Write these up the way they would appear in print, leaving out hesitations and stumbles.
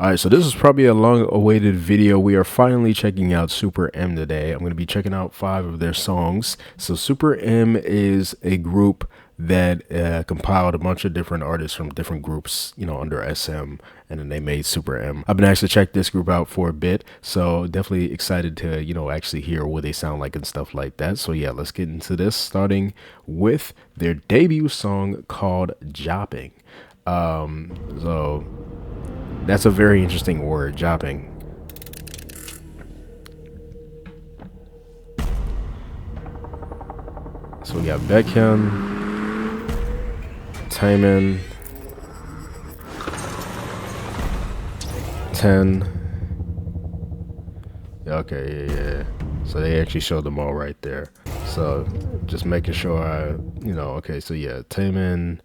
All right, so this is probably a long-awaited video. We are finally checking out SuperM today. I'm going to be checking out 5 of their songs. So SuperM is a group that compiled a bunch of different artists from different groups, you know, under SM, and then they made SuperM. I've been actually checked this group out for a bit, so definitely excited to, you know, actually hear what they sound like and stuff like that. So yeah, let's get into this, starting with their debut song called Jopping. So that's a very interesting word, jopping. So we got Baekhyun, Taemin, 10. Okay, yeah. So they actually showed them all right there. So just making sure okay, so yeah, Taemin,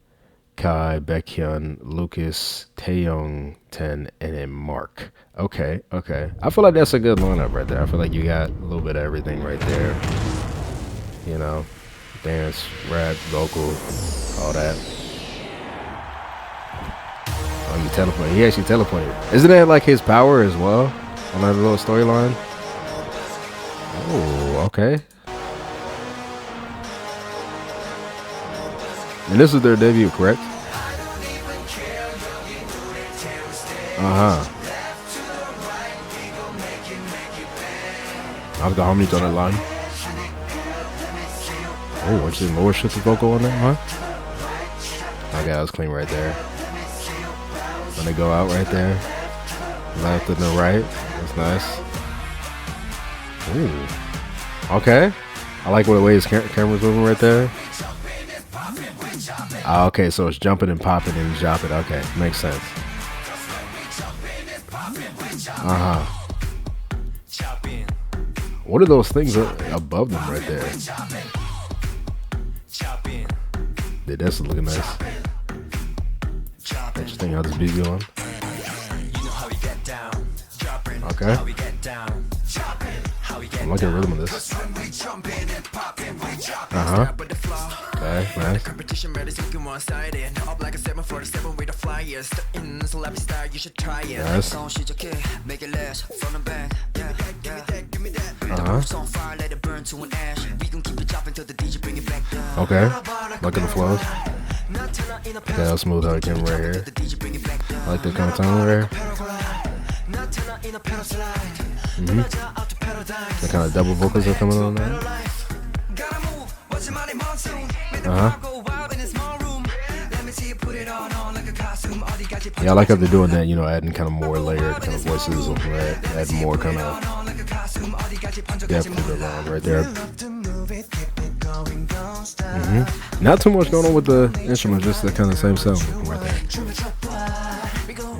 Kai, Baekhyun, Lucas, Taeyong, 10, and then Mark. Okay. I feel like that's a good lineup right there. I feel like you got a little bit of everything right there. You know, dance, rap, vocal, all that. Oh, you teleported. He actually teleported. Isn't that like his power as well on that little storyline? Oh, okay. And this is their debut, correct? I've got harmonies on that line. Oh, what's the lower shift vocal on that, huh? Okay, that was clean right there. When they go out right there, left and the right, that's nice. Ooh, okay. I like the way his camera's moving right there. Okay, so it's jumping and popping and dropping. Okay, makes sense. What are those things above them right there? Yeah, that's looking nice. Interesting how this beat going. Okay. I'm liking the rhythm of this. Okay, nice. Okay, look at the flows. Okay, that's smooth how it came right here. I like that kind of tone right here. The kind of double vocals are coming on there. Yeah, I like how they're doing that, you know, adding kind of more layered kind of voices on that, adding more kind of depth to the line right there. Not too much going on with the instrument, just the kind of same sound right there.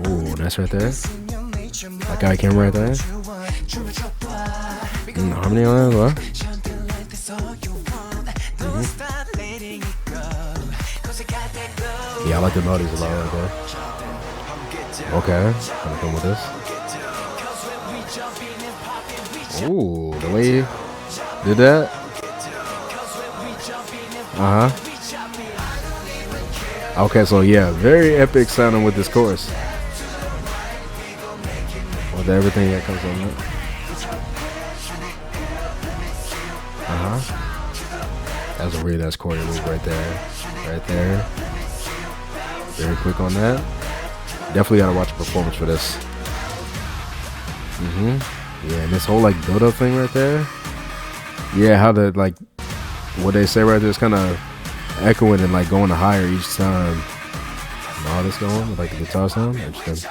Ooh, that's right there. That guy came right there. Harmony on that as well. Yeah, I like the melodies a lot right there. Okay, gonna come with this. Ooh, the way you did that. Okay, so yeah, very epic sounding with this chorus. With everything that comes on it. That's a really nice chord move right there. Right there. Very quick on that. Definitely gotta watch a performance for this. Yeah, and this whole like build-up thing right there. Yeah, how the like what they say right there is kind of echoing and like going higher each time. And all this going like the guitar sound. Interesting.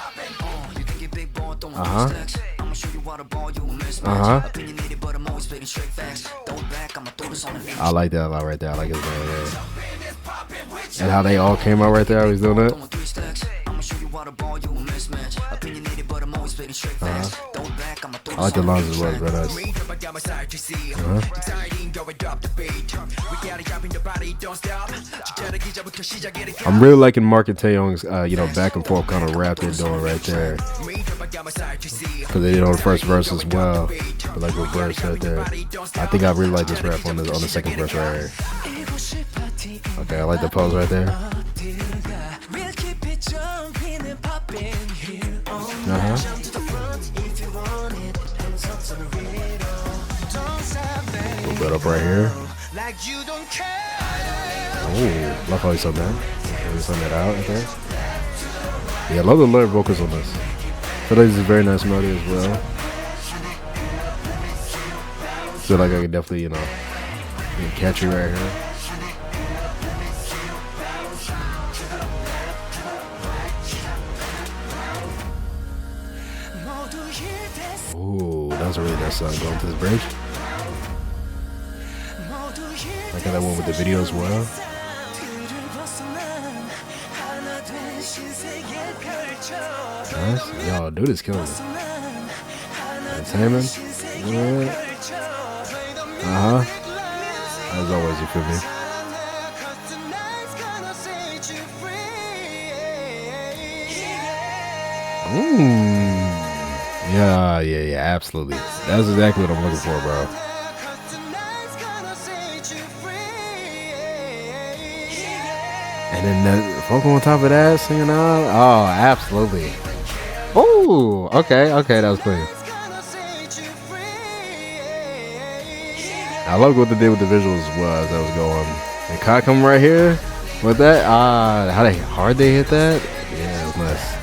I like that a lot right there. I like it right there. And how they all came out right there. I was doing it. I like the lines as well, very nice. I'm really liking Mark and Taeyong's, back and forth kind of rap they're doing right there. Because they did on the first verse as well. But like the verse right there. I think I really like this rap on the second verse right here. Okay, I like the pose right there. A little bit up right here. Oh, love how he's on that. He's on that out, okay. Yeah, I love the lyric vocals on this. I feel like this is a very nice melody as well. Feel like I could definitely, you know, get catchy right here. Ooh, that was a really nice song going to this bridge. I got that one with the video as well. Nice. Yo, dude is killing it. Entertainment. Yeah. As always, you feel me? Yeah, absolutely. That's exactly what I'm looking for, bro. And then that vocal on top of that, singing out. Oh, absolutely. Oh, okay, that was clean. I love what they did with the visuals as well as I was going. And Kai coming right here with that. How hard they hit that. Yeah, it was nice.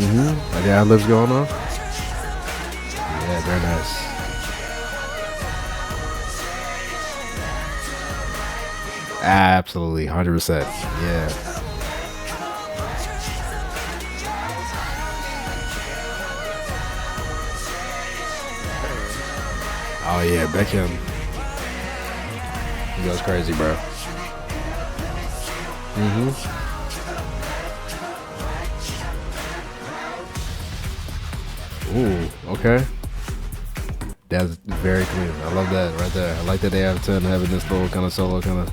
Like the ad-libs going on. Yeah, very nice. Absolutely, 100%. Yeah. Oh yeah, Beckham. He goes crazy, bro. Ooh, okay. That's very clean. I love that right there. I like that they have 10 having this little kind of solo kind of.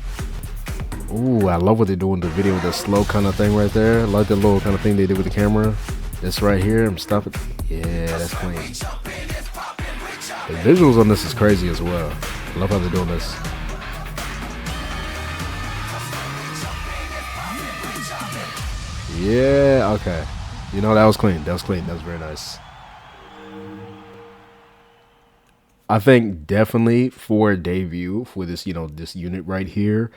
Ooh, I love what they do in the video with the slow kind of thing right there. I like the little kind of thing they did with the camera. This right here, I'm stopping. Yeah, that's clean. The visuals on this is crazy as well. I love how they're doing this. Yeah, okay. You know, that was clean. That was clean. That was very nice. I think definitely for a debut for this, you know, this unit right here,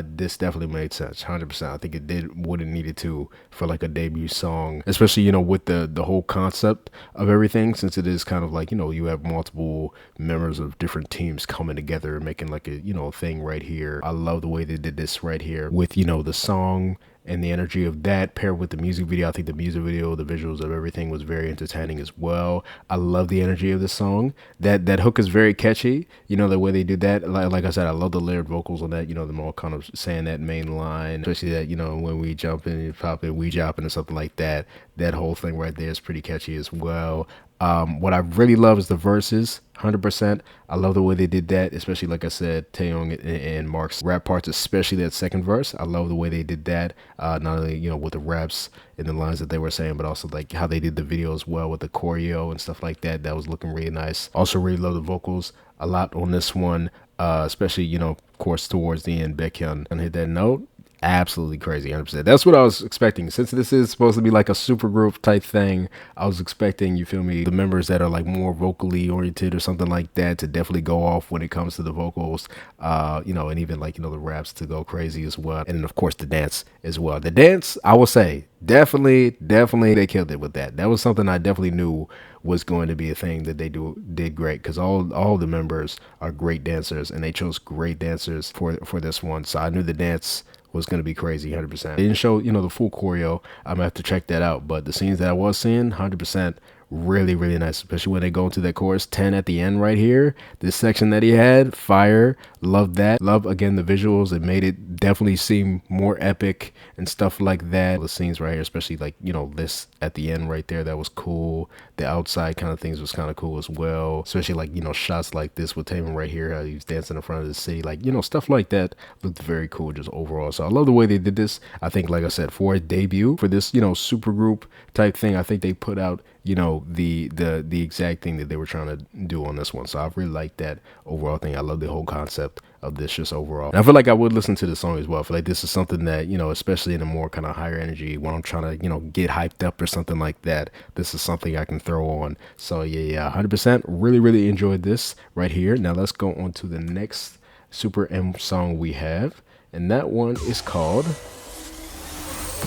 this definitely made sense, 100%. I think it did what it needed to for like a debut song, especially, you know, with the whole concept of everything, since it is kind of like, you know, you have multiple members of different teams coming together and making like a, you know, thing right here. I love the way they did this right here with, you know, the song and the energy of that paired with the music video. I think the music video, the visuals of everything was very entertaining as well. I love the energy of the song. That hook is very catchy. You know, the way they did that. Like I said, I love the layered vocals on that. You know, them all kind of saying that main line, especially that, you know, when we jump in, pop in, we jopping, or something like that. That whole thing right there is pretty catchy as well. What I really love is the verses, 100%. I love the way they did that, especially like I said, Taeyong and Mark's rap parts, especially that second verse. I love the way they did that. Not only, you know, with the raps and the lines that they were saying, but also like how they did the video as well with the choreo and stuff like that. That was looking really nice. Also really love the vocals a lot on this one, especially, you know, of course, towards the end, Baekhyun and hit that note. Absolutely crazy, 100%. That's what I was expecting. Since this is supposed to be like a super group type thing, I was expecting, you feel me, the members that are like more vocally oriented or something like that to definitely go off when it comes to the vocals, you know, and even like, you know, the raps to go crazy as well. And then of course the dance as well. The dance, I will say, definitely they killed it with that. That was something I definitely knew was going to be a thing that they did great, because all the members are great dancers and they chose great dancers for this one. So I knew the dance was going to be crazy, 100%. They didn't show, you know, the full choreo. I'm gonna have to check that out, but the scenes that I was seeing, 100% really nice, especially when they go into that chorus 10 at the end right here. This section that he had, fire. Love that. Love, again, the visuals. It made it definitely seem more epic and stuff like that. The scenes right here, especially like, you know, this at the end right there, that was cool. The outside kind of things was kind of cool as well, especially like, you know, shots like this with Taemin right here, how he was dancing in front of the city, like, you know, stuff like that looked very cool just overall. So I love the way they did this. I think, like I said, for a debut for this, you know, super group type thing, I think they put out, you know, the exact thing that they were trying to do on this one. So I really like that overall thing. I love the whole concept of this just overall. And I feel like I would listen to the song as well. I feel like this is something that, you know, especially in a more kind of higher energy, when I'm trying to, you know, get hyped up or something like that, this is something I can throw on. So yeah, 100%. Really enjoyed this right here. Now let's go on to the next Super M song we have, and that one is called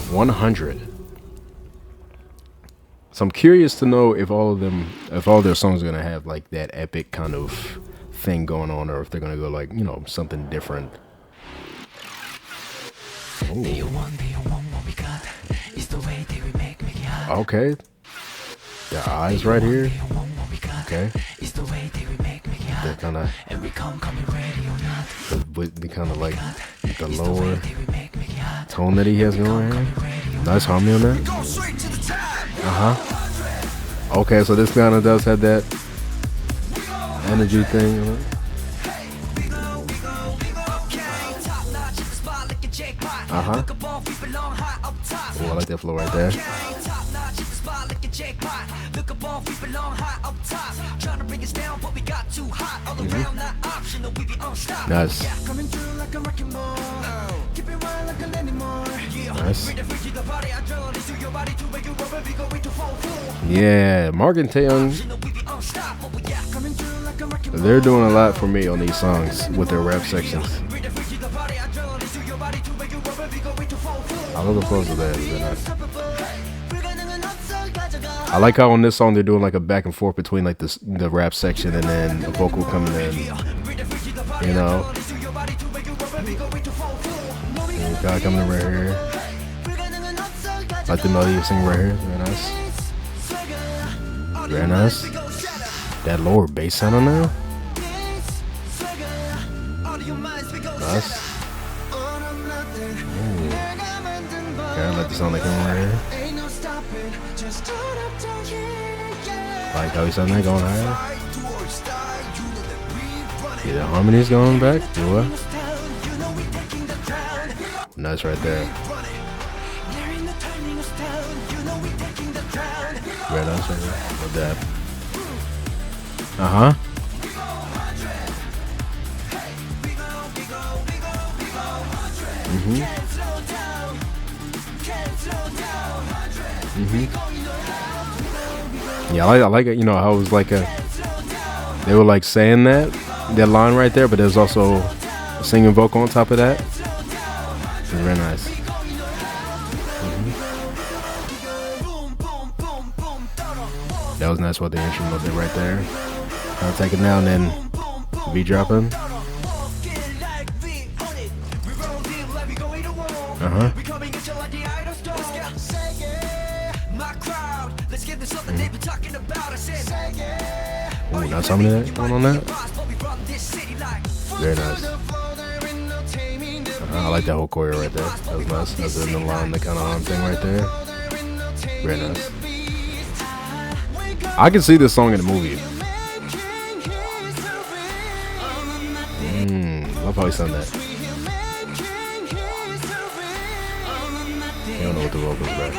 100. So I'm curious to know if all their songs are gonna have like that epic kind of thing going on, or if they're gonna go like, you know, something different. Okay, the eyes right here. Okay, they're kind of like the lower tone that he has going here. Nice harmony on that. Okay, so this kind of does have that energy thing. Oh, I like that flow right there. Nice. Nice. Yeah, Mark and Taeyong, they're doing a lot for me on these songs with their rap sections. I love the flows of that. I like how on this song they're doing like a back and forth between like the rap section and then a vocal coming in. You know, and guy coming in right here. Like the melody of singing right here. Very nice. Very nice. That lower bass sound on there. Nice. Okay, I like the sound like him right here. Like how he sound that going higher. Yeah, the harmony's going back. What? Nice right there. Very nice right there. With that. Yeah, I like it. You know how it was like they were like saying that line right there, but there's also a singing vocal on top of that. It's very nice. That was nice what the instrument did right there. I'll take it now and then V dropping. Ooh, not something that going on that. Very nice. I like that whole choreo right there. That was nice. That's in the line, the kind of arm thing right there. Very nice. I can see this song in the movie. Love how he sung that. I don't know what the vocals are.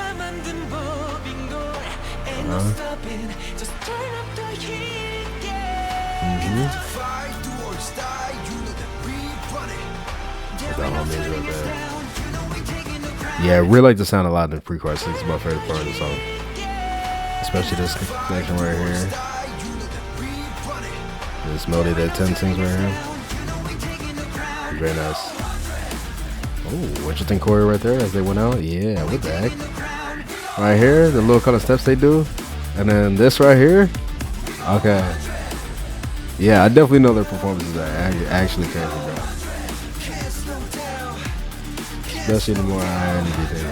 Yeah, I really like the sound a lot in the pre-chorus. It's my favorite part of the song. Especially this connection right here. This melody that 10 sings right here. Very nice. Oh, interesting choreo right there as they went out. Yeah, what the heck? Right here, the little kind of steps they do. And then this right here. Okay. Yeah, I definitely know their performances are actually crazy, bro. Especially the more high energy thing.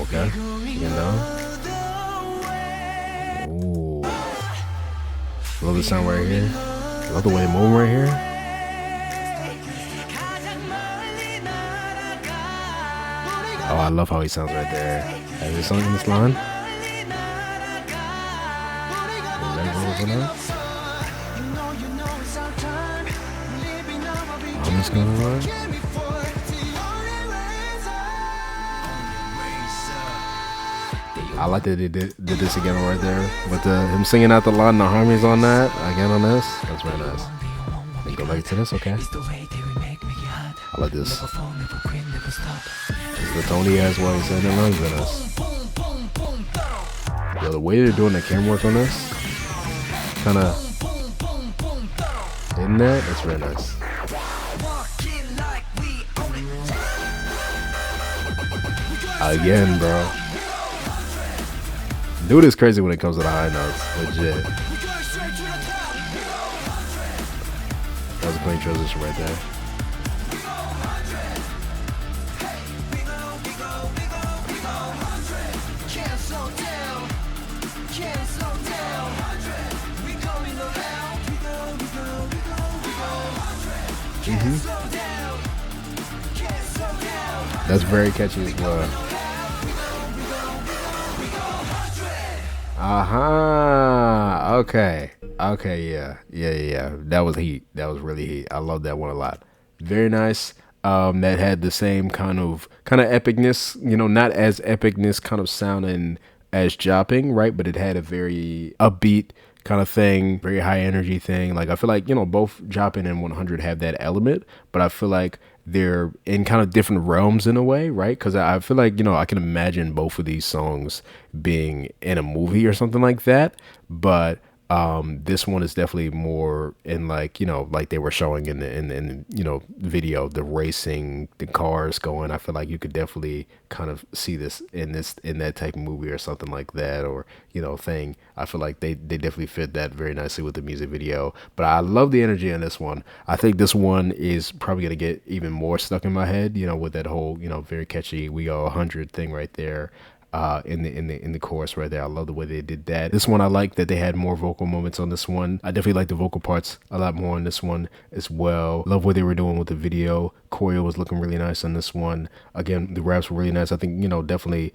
Okay, you know. Ooh. Love the sound right here. Love the way they move right here. Oh, I love how he sounds right there. Have you sung in this line? I'm just gonna run. I I like that they did this again right there. With him singing out the line, the harmonies on that again on this. That's very nice. And go back to this, okay. I like this. It's the Tony as well. He said it runs in us. Yo, the way they're doing the camera work on this, kind of in that, that's very nice. Again, bro. Dude is crazy when it comes to the high notes. Legit. That was a clean transition right there. That's very catchy as well. Okay. Yeah. That was heat. That was really heat. I love that one a lot. Very nice. That had the same kind of epicness, you know, not as epicness kind of sounding as Jopping, right? But it had a very upbeat kind of thing, very high energy thing. Like I feel like, you know, both Jopping and 100 have that element, but I feel like they're in kind of different realms in a way, right? Because I feel like, you know, I can imagine both of these songs being in a movie or something like that, but this one is definitely more in, like, you know, like they were showing in the you know, video, the racing, the cars going. I feel like you could definitely kind of see this in that type of movie or something like that, or, you know, thing. I feel like they definitely fit that very nicely with the music video. But I love the energy in this one. I think this one is probably gonna get even more stuck in my head, you know, with that whole, you know, very catchy "We Go 100" thing right there. In the chorus right there. I love the way they did that. This one, I like that they had more vocal moments on this one. I definitely like the vocal parts a lot more on this one as well. Love what they were doing with the video. Choreo was looking really nice on this one. Again, the raps were really nice. I think, you know, definitely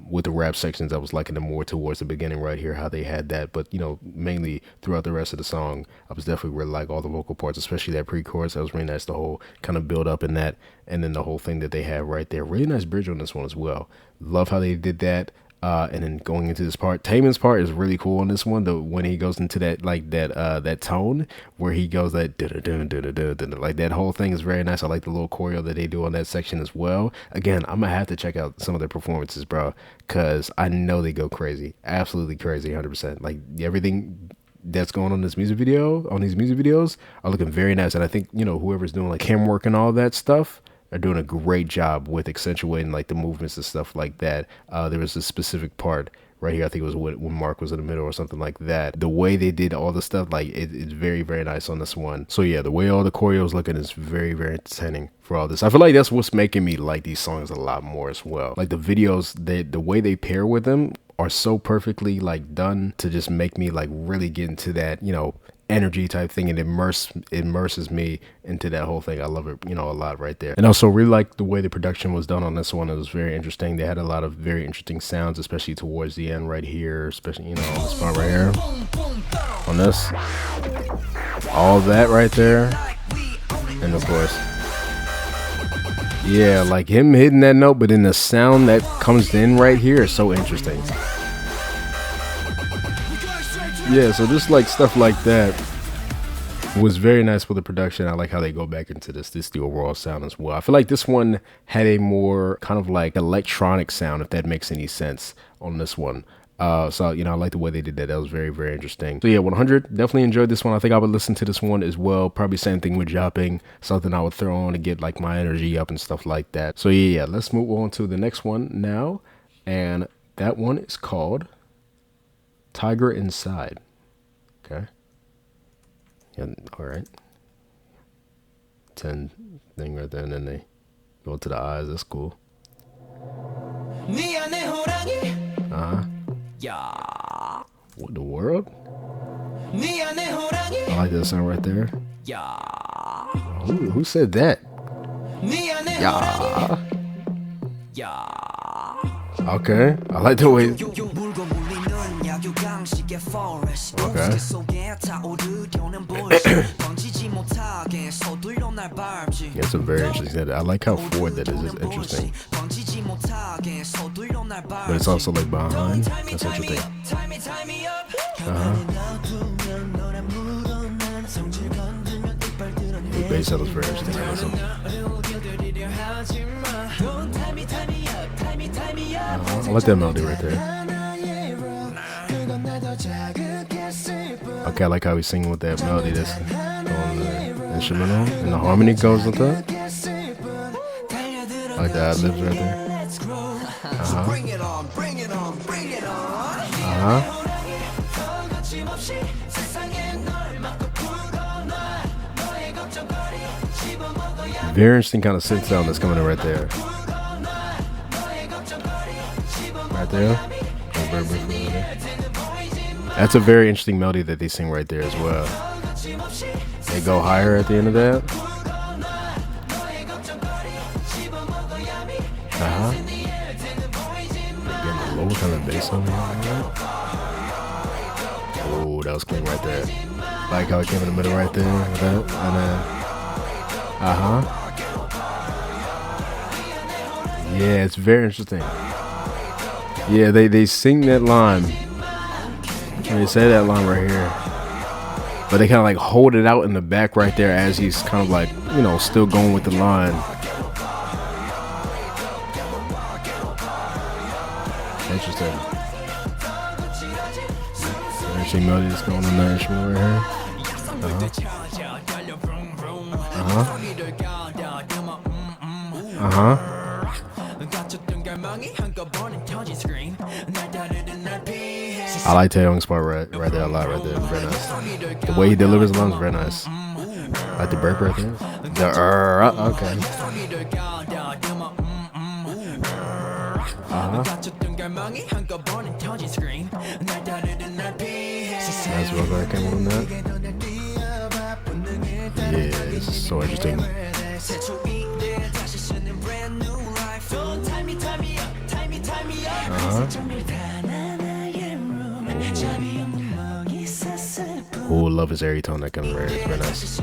with the rap sections, I was liking them more towards the beginning right here, how they had that. But, you know, mainly throughout the rest of the song, I was definitely really like all the vocal parts, especially that pre-chorus. That was really nice, the whole kind of build up in that, and then the whole thing that they had right there. Really nice bridge on this one as well. Love how they did that. And then going into this part, Taman's part is really cool on this one. When he goes into that, like that tone where he goes that like that whole thing is very nice. I like the little choreo that they do on that section as well. Again, I'm gonna have to check out some of their performances, bro, because I know they go crazy, absolutely crazy, 100%. Like everything that's going on in this music video, on these music videos, are looking very nice. And I think, you know, whoever's doing like camera work and all that stuff are doing a great job with accentuating like the movements and stuff like that. There was a specific part right here, I think it was when Mark was in the middle or something like that. The way they did all the stuff, like it's very, very nice on this one. So yeah, the way all the choreo is looking is very, very entertaining for all this. I feel like that's what's making me like these songs a lot more as well. Like the videos, the way they pair with them are so perfectly like done to just make me like really get into that, you know, energy type thing, and immerses me into that whole thing. I love it, you know, a lot right there. And also really like the way the production was done on this one. It was very interesting. They had a lot of very interesting sounds, especially towards the end right here, especially, you know, on this spot right here on this, all that right there. And of course, yeah, like him hitting that note, but then the sound that comes in right here is so interesting. Yeah, so just like stuff like that was very nice with the production. I like how they go back into this the overall sound as well. I feel like this one had a more kind of like electronic sound, if that makes any sense, on this one. So, you know, I like the way they did that. That was very, very interesting. So yeah, 100, definitely enjoyed this one. I think I would listen to this one as well. Probably same thing with Jopping, something I would throw on to get like my energy up and stuff like that. So yeah, let's move on to the next one now. And that one is called Tiger Inside. Okay. Yeah, all right. 10 thing right there, and then they go to the eyes. That's cool. What the world? I like that sound right there. Who said that? Okay, I like the way. Okay. Yeah, it's a very interesting. I like how forward that is. It's interesting. but it's also like behind. That's interesting. The bass sound is very interesting. I like that melody right there. Okay, I like how he's singing with that melody that's on the instrumental, and the harmony goes with that. I like the ad-libs right there. Very interesting kind of synth sound that's coming in right there. Right there. That's a very interesting melody that they sing right there as well. They go higher at the end of that. Getting a lower kind of bass on there. Oh, that was clean right there. Like how it came in the middle right there with that. And then, yeah, it's very interesting. Yeah, they sing that line. And they say that line right here. But they kind of like hold it out in the back right there as he's kind of like, you know, still going with the line. Interesting. Interesting melody that's going on that instrument right here. I like Taeyong's part right there a lot right there. Very nice. The way he delivers the lines is very nice. I like the burp right there. Okay. Nice work right came on that. Yeah, this is so interesting. Oh, love his airy tone that comes right. It's very nice.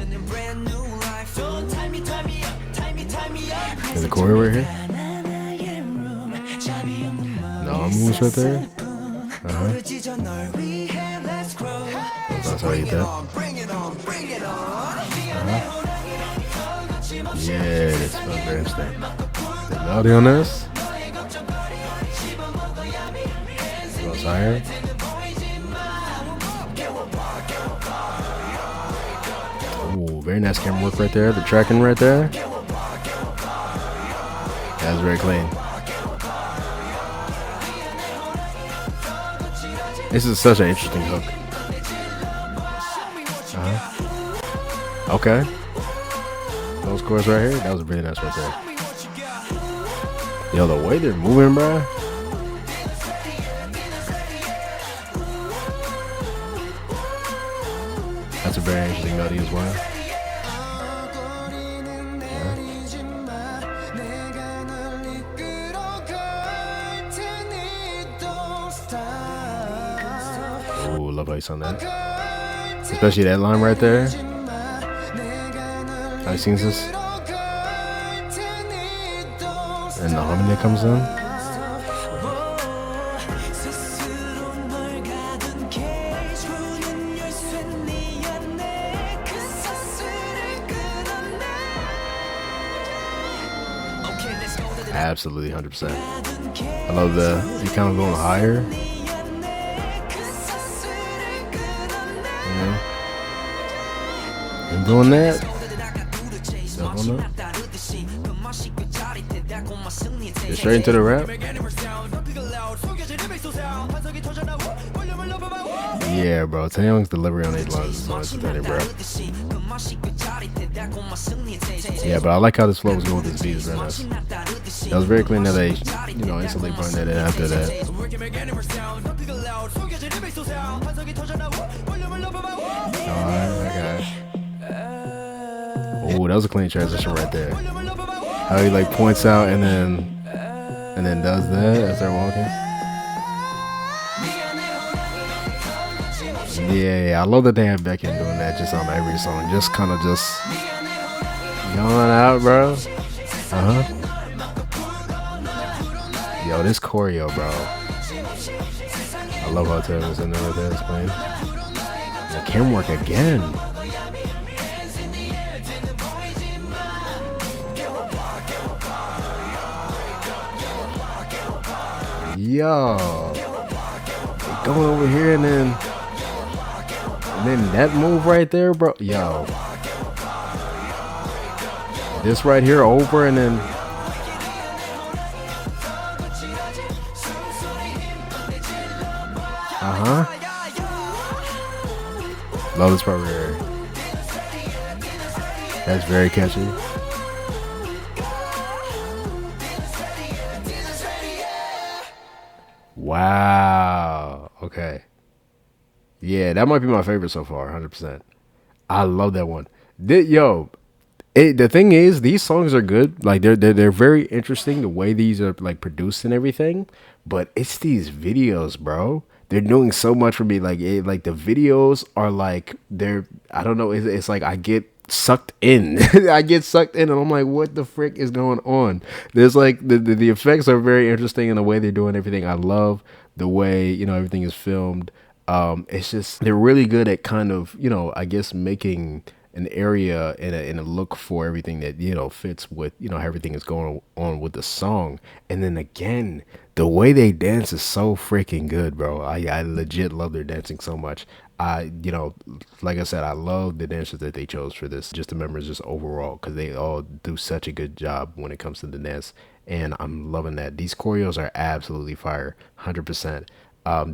There's a choreo right here. No, moves right there. That's how I eat that. Yeah, that's very interesting. The melody on this. Goes higher. Oh, very nice camera work right there. The tracking right there. That's very clean. This is such an interesting hook. Okay. Those chords right here, that was really nice right there. Yo, the way they're moving, bro. That's a very interesting melody as well. Oh, love how you sound that. Especially that line right there. How he sings this. And the harmony that comes in. Absolutely 100%. I love the he kind of going higher. Yeah. And doing that. Get straight into the rap. Yeah, bro. Taeyong's delivery on these lines is always pathetic, bro. Yeah, but I like how this flow was going with this beat. It's very nice. That was very clean that they, you know, instantly brought that in after that. Alright, okay. Oh, that was a clean transition right there. How he like points out and then does that as they're walking. Yeah, I love that they have Becky doing that just on every song. Just kind of just yelling out, bro. Yo, this choreo, bro. I love how Taylor's in there with that playing. The camera work again. Yo, going over here and then that move right there, bro. Yo, this right here over and then. Love this part right here. That's very catchy. Wow. Okay. Yeah, that might be my favorite so far, 100%. I love that one. The thing is, these songs are good. Like they're very interesting the way these are like produced and everything. But it's these videos, bro. They're doing so much for me. Like like the videos are like I don't know. It's like I get sucked in. I get sucked in, and I'm like, what the frick is going on? There's like the effects are very interesting in the way they're doing everything. I love the way everything is filmed. It's just they're really good at kind of I guess making an area and a look for everything that fits with how everything is going on with the song. And then again, the way they dance is so freaking good, bro. I legit love their dancing so much. Like I said, I love the dancers that they chose for this, just the members just overall, because they all do such a good job when it comes to the dance, and I'm loving that. These choreos are absolutely fire, 100%.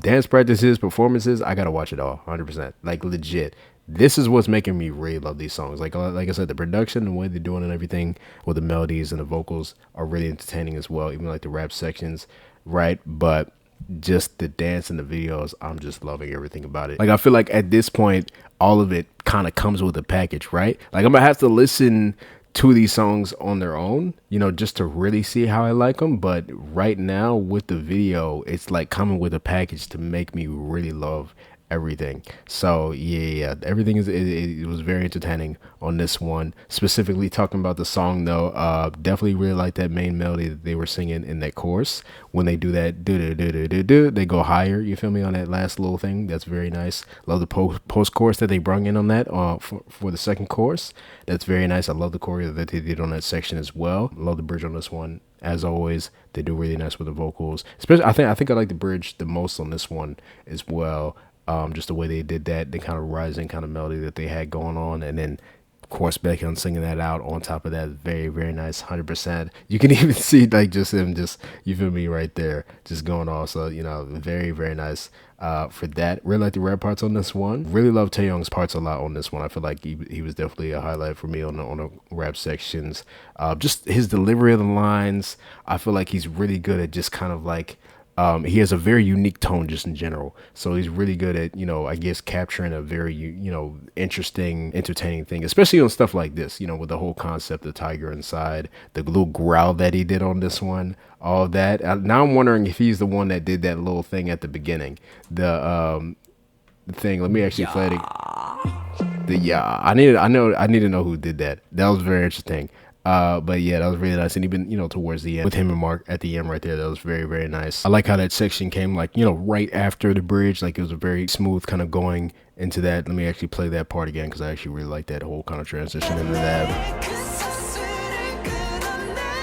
Dance practices, performances, I gotta watch it all, 100%. Like legit. This is what's making me really love these songs. Like I said, the production, the way they're doing and everything with the melodies and the vocals are really entertaining as well. Even like the rap sections, right? But just the dance and the videos, I'm just loving everything about it. Like I feel like at this point, all of it kind of comes with a package, right? Like I'm gonna have to listen to these songs on their own, just to really see how I like them. But right now with the video, it's like coming with a package to make me really love everything. So yeah, everything it was very entertaining on this one. Specifically talking about the song though, definitely really like that main melody that they were singing in that chorus. When they do that do, they go higher, you feel me, on that last little thing. That's very nice. Love the post chorus that they brung in on that for the second chorus. That's very nice. I love the choreo that they did on that section as well. Love the bridge on this one. As always, they do really nice with the vocals. Especially I think I like the bridge the most on this one as well. Just the way they did that, the kind of rising kind of melody that they had going on, and then of course Becky on singing that out on top of that, very, very nice, 100%. You can even see like just him, you feel me, right there, just going off. So very, very nice for that. Really like the rap parts on this one. Really love Taehyung's parts a lot on this one. I feel like he was definitely a highlight for me on the rap sections. Just his delivery of the lines, I feel like he's really good at just kind of like. He has a very unique tone just in general. So he's really good at, I guess capturing a very, interesting, entertaining thing, especially on stuff like this, with the whole concept of Tiger Inside, the little growl that he did on this one, all of that. Now I'm wondering if he's the one that did that little thing at the beginning. The thing, let me actually play it. I need to know who did that. That was very interesting. But yeah, that was really nice. And even, towards the end with him and Mark at the end right there, that was very, very nice. I like how that section came like, right after the bridge. Like it was a very smooth kind of going into that. Let me actually play that part again, because I actually really like that whole kind of transition into that.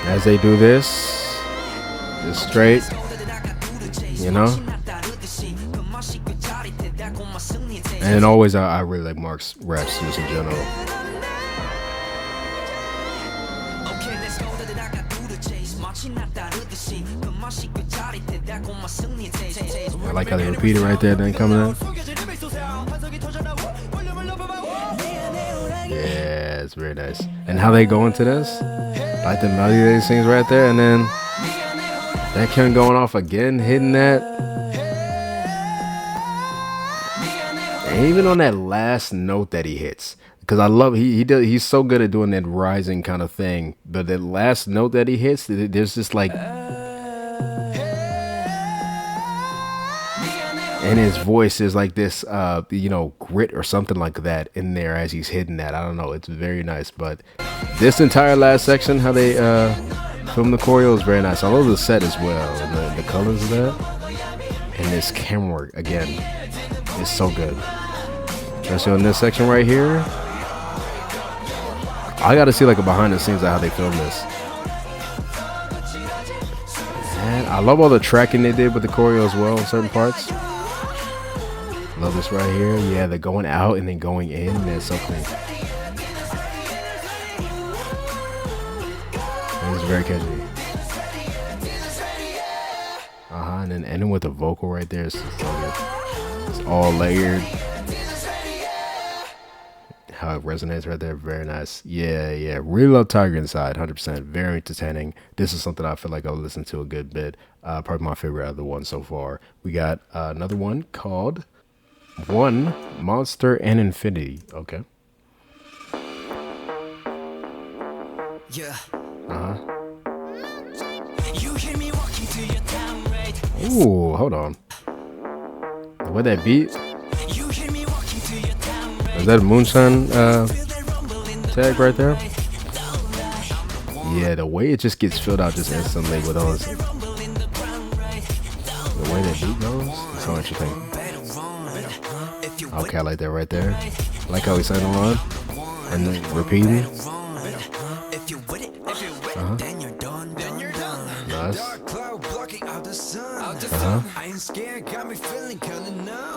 As they do this, just straight, And always, I really like Mark's raps just in general. I like how they repeat it right there, then coming up. Yeah, it's very nice. And how they go into this, like the melody that he sings right there, and then that Ken going off again, hitting that. And even on that last note that he hits, because I love he's so good at doing that rising kind of thing. But that last note that he hits, there's just like, and his voice is like this, grit or something like that in there as he's hitting that. I don't know. It's very nice. But this entire last section, how they Film the choreo is very nice. I love the set as well, and the colors of that, and this camera work again is so good. Especially in this section right here. I got to see like a behind the scenes of how they filmed this. And I love all the tracking they did with the choreo as well in certain parts. Love this right here. Yeah, they're going out and then going in. Man, it's so clean. It's very catchy. And then ending with the vocal right there. It's so good. It's all layered. How it resonates right there. Very nice. Yeah. Really love Tiger Inside. 100%. Very entertaining. This is something I feel like I'll listen to a good bit. Probably my favorite out of the ones so far. We got another one called One Monster and Infinity. Okay. Yeah. Ooh, hold on. What that beat? Is that a Moonshine tag right there? Yeah, the way it just gets filled out just instantly with all this. The way that beat goes, it's so interesting. Okay, I like that right there. I like how he sang along and then repeating. Nice.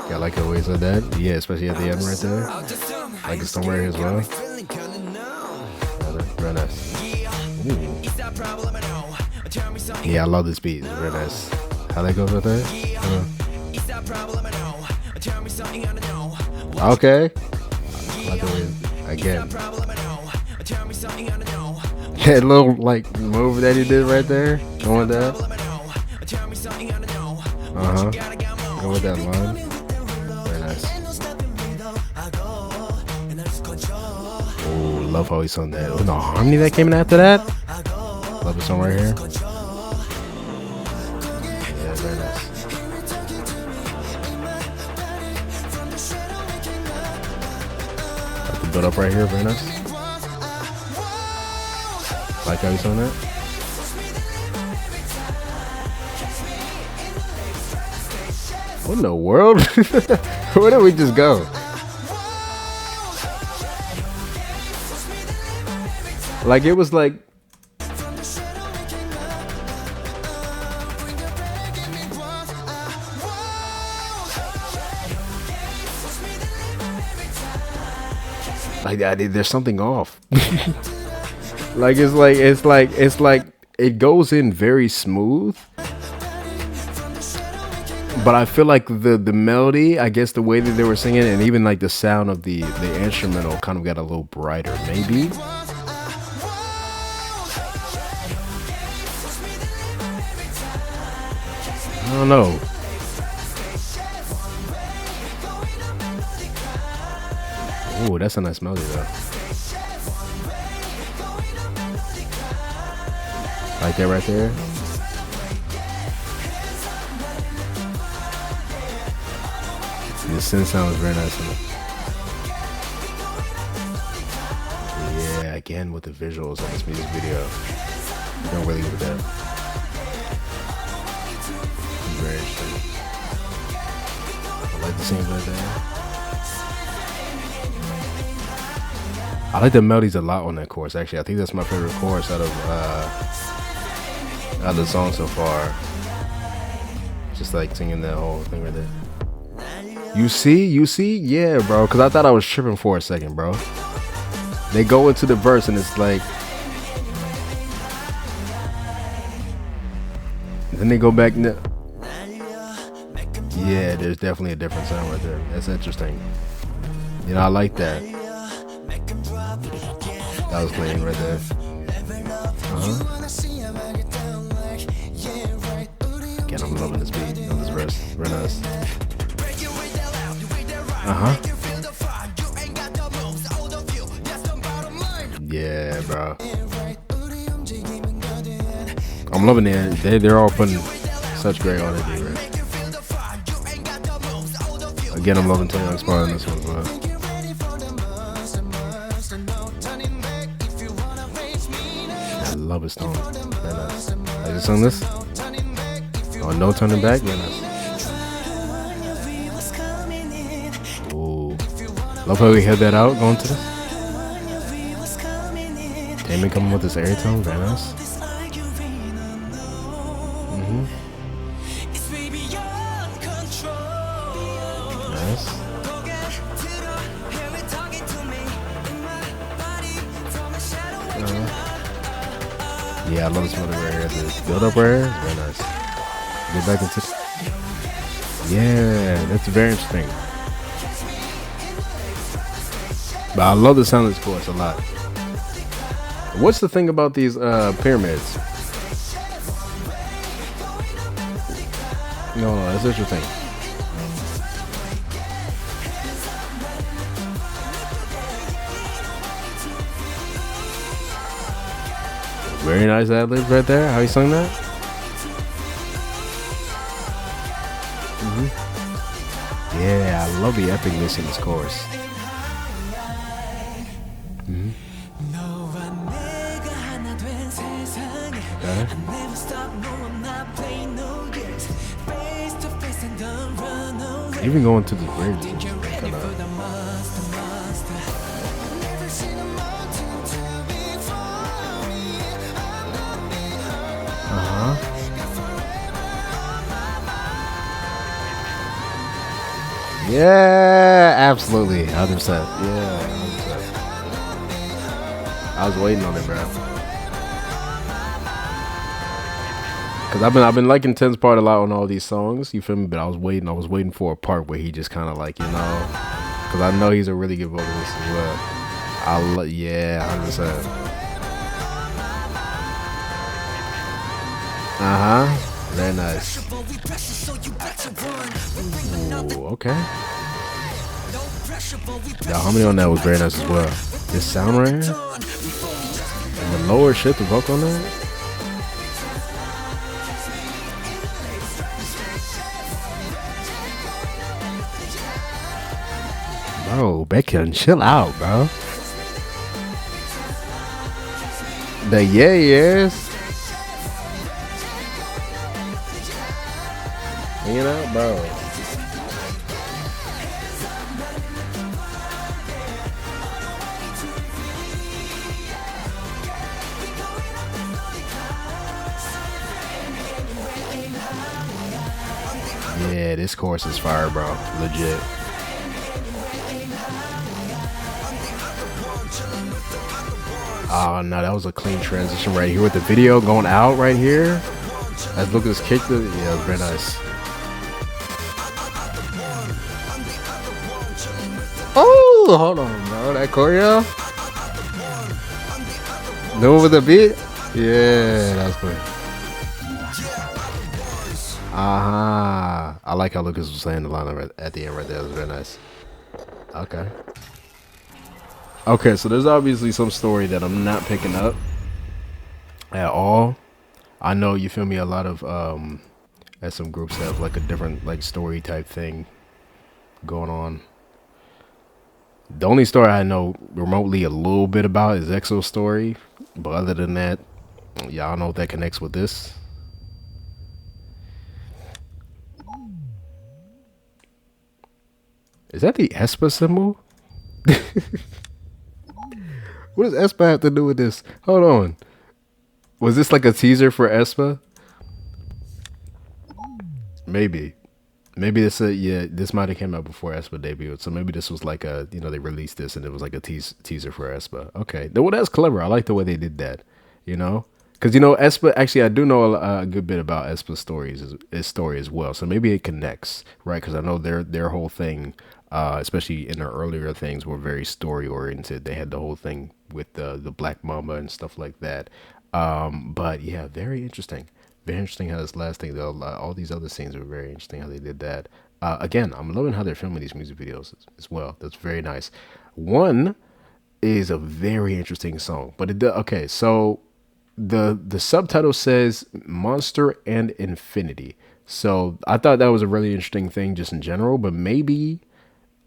Yeah, I like the way he said that. Yeah, especially at the end right there. Like it's somewhere here as well. Very nice. Ooh. Yeah, I love this beat. It's very nice. How that goes right there? Okay. I like the way, again. That little like move that he did right there. Going with that. Go with that line. Very nice. Oh, love how he sung that. Oh, the harmony that came in after that. Love the song right here. Yeah, very nice. Like the build up right here, very nice. Like how he sung that. What in the world? Where did we just go? Like it was like there's something off. Like it's like it goes in very smooth. But I feel like the melody, I guess the way that they were singing, and even like the sound of the instrumental kind of got a little brighter, maybe. I don't know. Ooh, that's a nice melody though. Like that right there. The synth sound is very nice. Yeah, again with the visuals on this music video. You don't really get that. Very interesting. I like the scenes right there. I like the melodies a lot on that chorus. Actually, I think that's my favorite chorus out of the song so far. Just like singing that whole thing right there. You see? Yeah, bro. Because I thought I was tripping for a second, bro. They go into the verse and it's like... Then they go back... Yeah, there's definitely a different sound right there. That's interesting. You know, I like that. That was clean right there. Again, I'm loving this beat on this verse. Very nice. Yeah, bro. I'm loving it. They're all putting such great on it, right? Again, I'm loving Tony Spot on this one as well. I love his tone. Very nice. I just sung this. Oh, no turning back. Very nice. Ooh. Love how we head that out going to this. Damon coming with this airtone. Very nice. Nice. Yeah, I love this one right here. The build up right here. Very nice. Get back into. Yeah, that's very interesting. But I love the sound of this chorus a lot. What's the thing about these pyramids? No, that's interesting. Very nice ad-libs right there. How you sung that? Yeah, I love the epicness in this chorus. Okay. Even going to the bridge. Yeah, absolutely, 100%. Yeah, 100%. I was waiting on it, bro. Cause I've been liking Ten's part a lot on all these songs. You feel me? But I was waiting for a part where he just kind of like, cause I know he's a really good vocalist as well. Yeah, 100%. Very nice. Ooh, okay. The harmony on that was very nice as well. This sound right here, and the lower shit, the vocal on that. Bro, Beckham, chill out, bro. The yes. Bro. Yeah, this chorus is fire, bro. Legit. Oh, no, that was a clean transition right here with the video going out right here. As Lucas kicked it. Yeah, it was very nice. Oh, hold on, bro. That choreo. No over the beat. Yeah, that was cool. I like how Lucas was saying the line at the end right there. It was very nice. Okay, so there's obviously some story that I'm not picking up at all. I know, you feel me, a lot of as some groups have like a different like story type thing going on. The only story I know remotely a little bit about is EXO's story, but other than that, y'all know if that connects with this. Is that the aespa symbol? What does aespa have to do with this? Hold on. Was this like a teaser for aespa? Maybe this this might have came out before aespa debuted, so maybe this was like a, they released this and it was like a teaser for aespa. Okay, well, that's clever. I like the way they did that, because aespa, actually I do know a good bit about aespa's story as well, so maybe it connects, right? Because I know their whole thing, especially in their earlier things, were very story oriented. They had the whole thing with the Black Mamba and stuff like that. But yeah, very interesting. Very interesting how this last thing, though, all these other scenes were very interesting how they did that. Again, I'm loving how they're filming these music videos as well. That's very nice. One is a very interesting song, but okay. So the subtitle says Monster and Infinity. So I thought that was a really interesting thing just in general, but maybe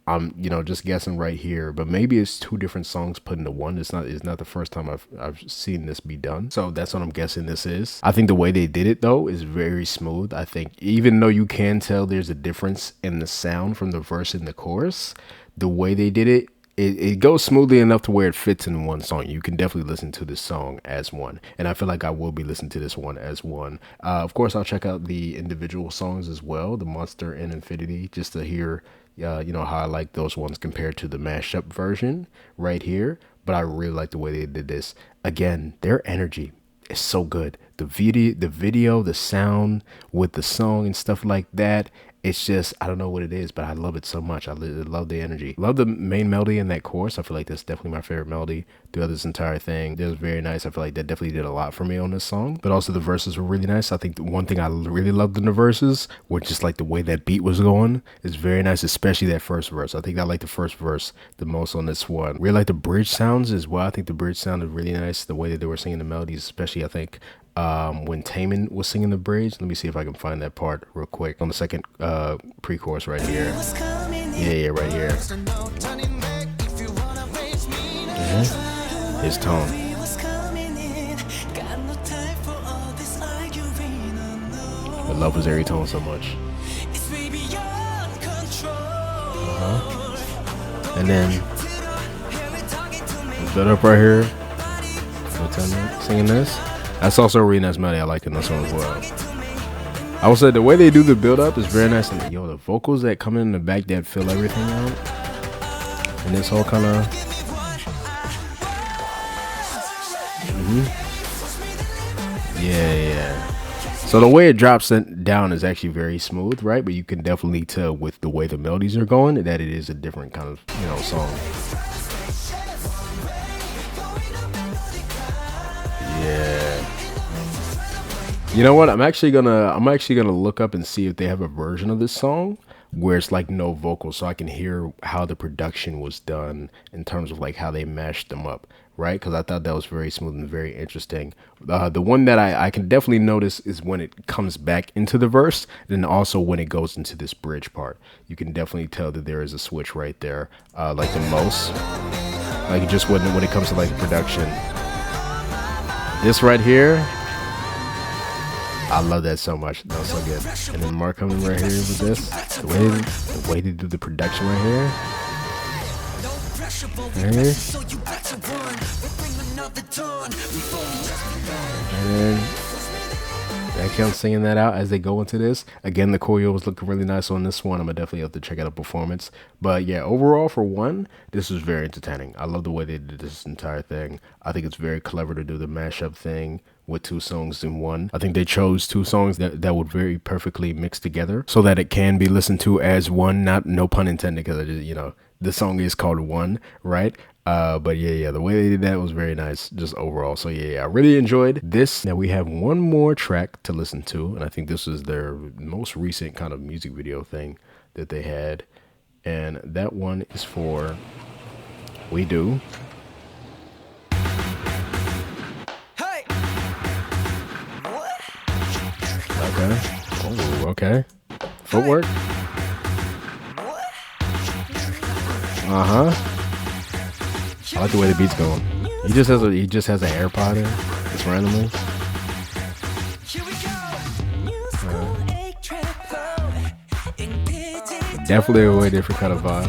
I'm, just guessing right here, but maybe it's two different songs put into one. It's not the first time I've seen this be done. So that's what I'm guessing this is. I think the way they did it though is very smooth. I think even though you can tell there's a difference in the sound from the verse and the chorus, the way they did it, it goes smoothly enough to where it fits in one song. You can definitely listen to this song as one, and I feel like I will be listening to this one as one. Of course, I'll check out the individual songs as well, the Monster and Infinity, just to hear how I like those ones compared to the mashup version right here. But I really like the way they did this. Again, their energy is so good. The video, the sound with the song and stuff like that. It's just, I don't know what it is, but I love it so much. I love the energy. Love the main melody in that chorus. I feel like that's definitely my favorite melody throughout this entire thing. It was very nice. I feel like that definitely did a lot for me on this song. But also the verses were really nice. I think the one thing I really loved in the verses was just like the way that beat was going. It's very nice, especially that first verse. I think I like the first verse the most on this one. Really like the bridge sounds as well. I think the bridge sounded really nice. The way that they were singing the melodies, especially I think when Taman was singing the bridge. Let me see if I can find that part real quick on the second pre-chorus right here. Yeah, right here. His tone. I love his airy tone so much. And then build up right here. Singing this. That's also a really nice melody. I like in this one as well. I would say the way they do the build up is very nice. And the vocals that come in the back that fill everything out. And this whole kind of. Yeah. So the way it drops down is actually very smooth, right? But you can definitely tell with the way the melodies are going that it is a different kind of, song. Yeah. You know what? I'm actually gonna look up and see if they have a version of this song where it's like no vocals, so I can hear how the production was done in terms of like how they mashed them up, right? Because I thought that was very smooth and very interesting. The one that I can definitely notice is when it comes back into the verse, and also when it goes into this bridge part. You can definitely tell that there is a switch right there, like the most, like just when it comes to like the production. This right here. I love that so much. That was so good. And then Mark coming right here with this. The way they do the production right here. And then I kept singing that out as they go into this. Again, the choreo was looking really nice on this one. I'm gonna definitely have to check out a performance. But yeah, overall for one, this was very entertaining. I love the way they did this entire thing. I think it's very clever to do the mashup thing with two songs in one. I think they chose two songs that would very perfectly mix together so that it can be listened to as one. No pun intended, because the song is called One, right? But yeah, the way they did that was very nice just overall. So yeah, I really enjoyed this. Now we have one more track to listen to, and I think this is their most recent kind of music video thing that they had, and that one is for We Do. Okay. Oh, okay. Footwork. I like the way the beat's going. He just has an AirPod in, just randomly. Definitely a way different kind of vibe.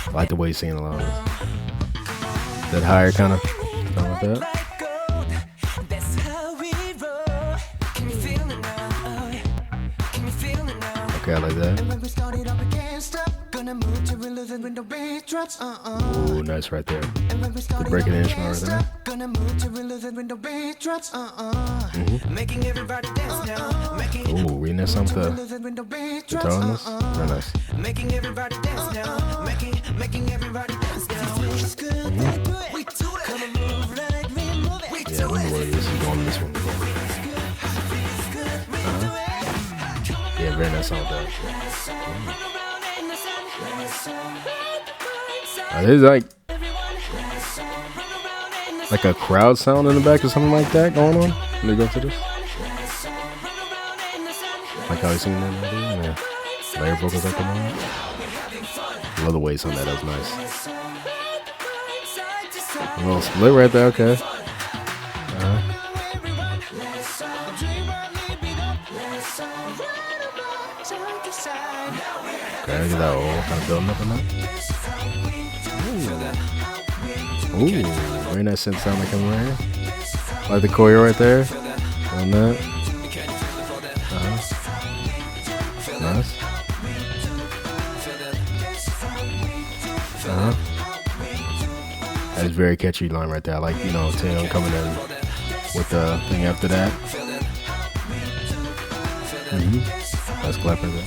I like the way he's singing along. That higher kind of something like that. Okay, I like that. Ooh, nice right there. The breaking instrument right there. Ooh, reading that song with the guitar on this. Very nice. Yeah, I wonder what this is going on this one. Yeah, very nice song though. There's like a crowd sound in the back or something like that going on. Let me go to this. Like how he's singing that melody. Yeah. Layer vocals that come on. Love the way he sung that. That was nice. A little split right there. Okay. Okay, look at that all kind of building up in that. Ooh, very nice synth sound like coming right here. Like the choreo right there. On that. Nice. That is very catchy line right there. I like, you know, Taeyong coming in with the thing after that. That's clap right there.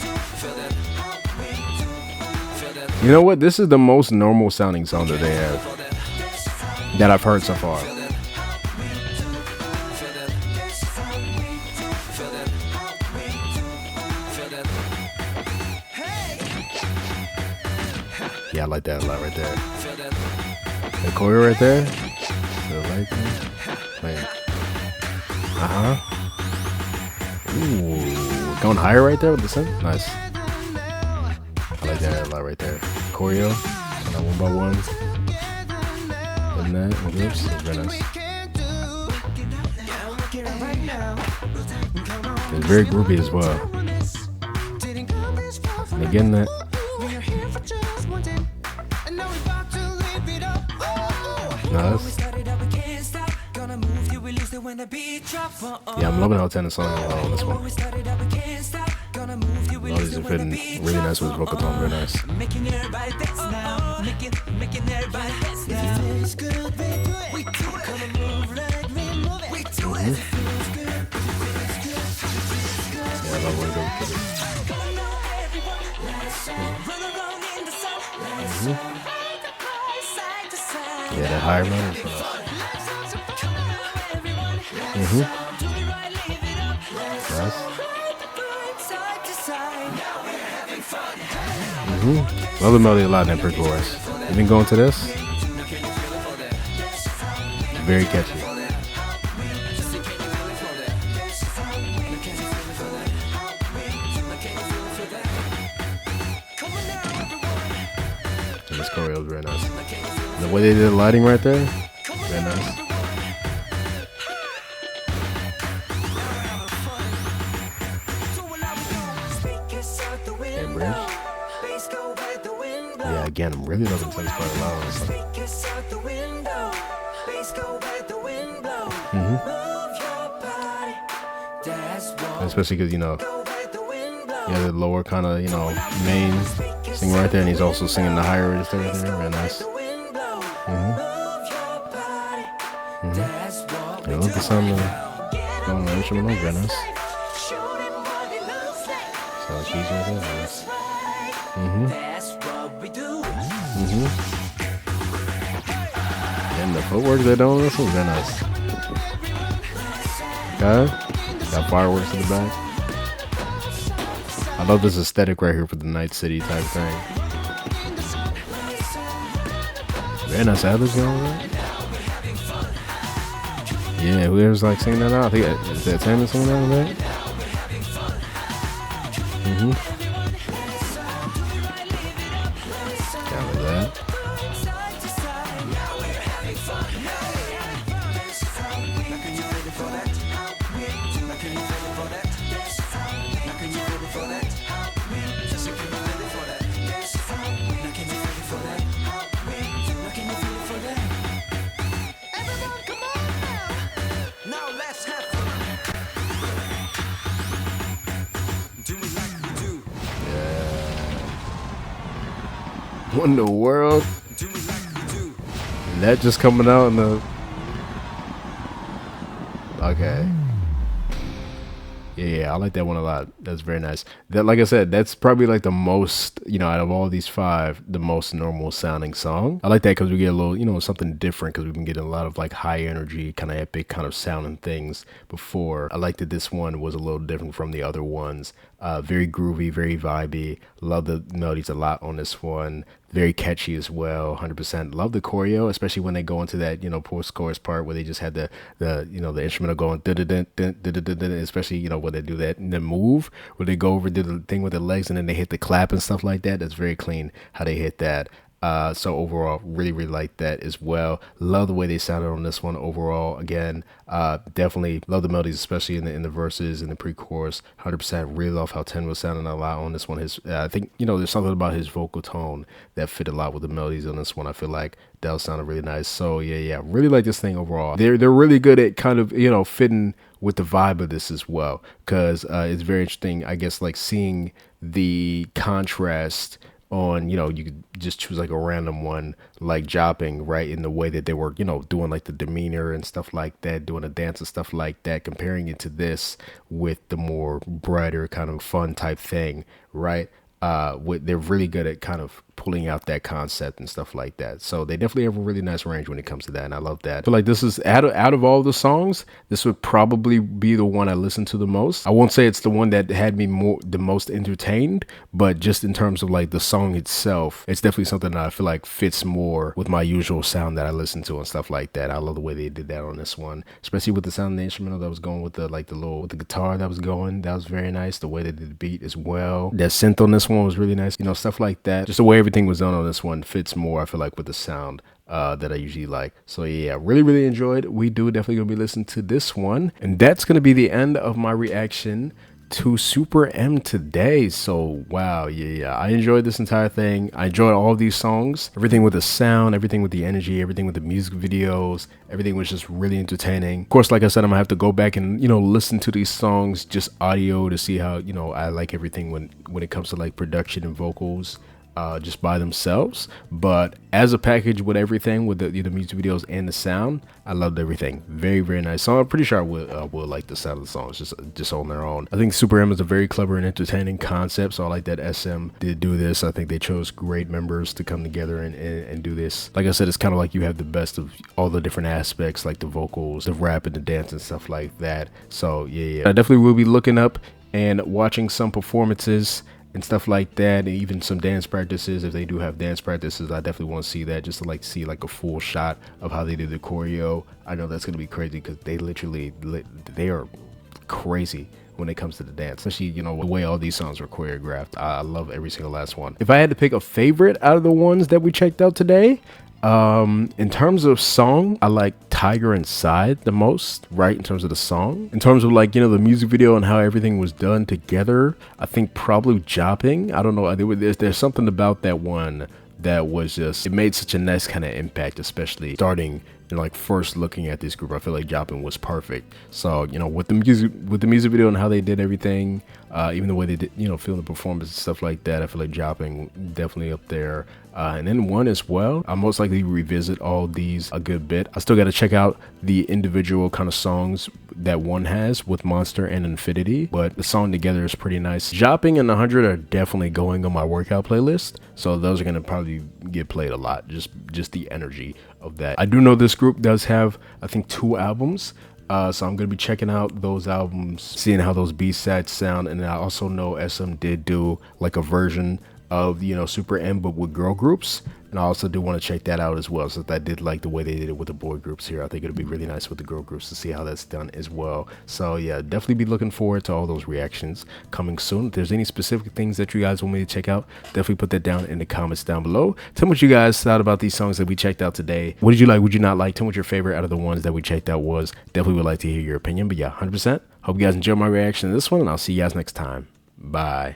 You know what? This is the most normal sounding song that they have that I've heard so far. Yeah, I like that a lot right there. The choreo right there. So like that. Ooh, going higher right there with the synth. Nice. I like that a lot right there. Choreo, kind of one by one. And that, and grips, very nice. It's very groovy as well. And again, that. Nice. Yeah, I'm loving how tennis song on this one. All these are fitting really nice with his vocal tone, very nice. Yeah, I love where it goes with it. Yeah, that higher note is nice. Nice. Love the melody a lot in that pre-chorus. Even going to this, very catchy. And this choreo is very nice. The way they did the lighting right there, very nice. And bridge. Yeah, again, I'm really loving this part a lot. Especially because, you know, yeah, the lower kind of, you know, main singer right there, and he's also singing the higher register right there. Very nice. Yeah, look at some going on instrumental, very nice. So she's right there, nice. And the footwork they're doing this one, very nice. Okay, got fireworks in the back. I love this aesthetic right here for the Night City type thing. Very nice ad-libs going on. Yeah, whoever's like singing that out, I think is that Tanner singing that, right? Down with that. What in the world? And that just coming out in the... Okay. Yeah, I like that one a lot. That's very nice. That, like I said, that's probably like the most, you know, out of all these five, the most normal sounding song. I like that because we get a little, you know, something different because we've been getting a lot of like high energy, kind of epic kind of sounding things before. I like that this one was a little different from the other ones. Very groovy, very vibey. Love the melodies a lot on this one. Very catchy as well. 100%. Love the choreo, especially when they go into that, post chorus part where they just had the instrumental going, especially, when they do that and then move, where they go over, do the thing with the legs and then they hit the clap and stuff like that. That's very clean how they hit that. So overall, really, really like that as well. Love the way they sounded on this one overall. Again, definitely love the melodies, especially in the verses and the pre-chorus. 100% really love how Ten was sounding a lot on this one. I think, there's something about his vocal tone that fit a lot with the melodies on this one. I feel like that sounded really nice. So yeah, really like this thing overall. They're really good at kind of, fitting with the vibe of this as well, because it's very interesting, I guess, like seeing the contrast on, you could just choose like a random one like Jopping, right, in the way that they were, doing like the demeanor and stuff like that, doing a dance and stuff like that, comparing it to this with the more brighter kind of fun type thing, right? They're really good at kind of pulling out that concept and stuff like that. So they definitely have a really nice range when it comes to that, and I love that. I feel like this is out of all the songs, this would probably be the one I listen to the most. I won't say it's the one that had me the most entertained, but just in terms of like the song itself, it's definitely something that I feel like fits more with my usual sound that I listen to and stuff like that. I love the way they did that on this one, especially with the sound of the instrumental that was going with the guitar that was going. That was very nice. The way they did the beat as well. That synth on this one was really nice. Stuff like that. Just the way everything was done on this one fits more, I feel like, with the sound that I usually like. So yeah, really enjoyed. We do definitely gonna be listening to this one, and that's gonna be the end of my reaction to SuperM today. So wow, yeah, I enjoyed this entire thing. I enjoyed all these songs, everything with the sound, everything with the energy, everything with the music videos. Everything was just really entertaining. Of course, like I said, I'm gonna have to go back and listen to these songs just audio to see how I like everything when it comes to like production and vocals. Just by themselves, but as a package with everything, with the music videos and the sound, I loved everything. Very nice. So I'm pretty sure I will like the sound of the songs just on their own. I think SuperM is a very clever and entertaining concept, so I like that SM did do this. I think they chose great members to come together and do this. Like I said, it's kind of like you have the best of all the different aspects, like the vocals, the rap, and the dance and stuff like that. So yeah, I definitely will be looking up and watching some performances and stuff like that, and even some dance practices. If they do have dance practices, I definitely want to see that, just to like see like a full shot of how they did the choreo. I know that's gonna be crazy because they are crazy when it comes to the dance, especially the way all these songs were choreographed. I love every single last one. If I had to pick a favorite out of the ones that we checked out today, in terms of song, I like Tiger Inside the most, right? In terms of the song, in terms of like, the music video and how everything was done together, I think probably Jopping. I don't know. There's something about that one that was just, it made such a nice kind of impact, especially starting like first looking at this group. I feel like Jopping was perfect. So with the music video and how they did everything, even the way they did film the performance and stuff like that, I feel like Jopping definitely up there. And then one as well, I'll most likely revisit all these a good bit. I still got to check out the individual kind of songs that one has with Monster and Infinity, but the song together is pretty nice. Jopping and 100 are definitely going on my workout playlist, so those are going to probably get played a lot, just the energy of that. I do know this group does have, I think, 2 albums, so I'm going to be checking out those albums, seeing how those B-sides sound. And I also know SM did do like a version of SuperM but with girl groups, and I also do want to check that out as well, since I did like the way they did it with the boy groups here. I think it'll be really nice with the girl groups to see how that's done as well. So yeah, definitely be looking forward to all those reactions coming soon. If there's any specific things that you guys want me to check out, definitely put that down in the comments down below. Tell me what you guys thought about these songs that we checked out today. What did you like? Would you not like? Tell me what your favorite out of the ones that we checked out was. Definitely would like to hear your opinion. But yeah, 100%. Hope you guys enjoyed my reaction to this one, and I'll see you guys next time. Bye.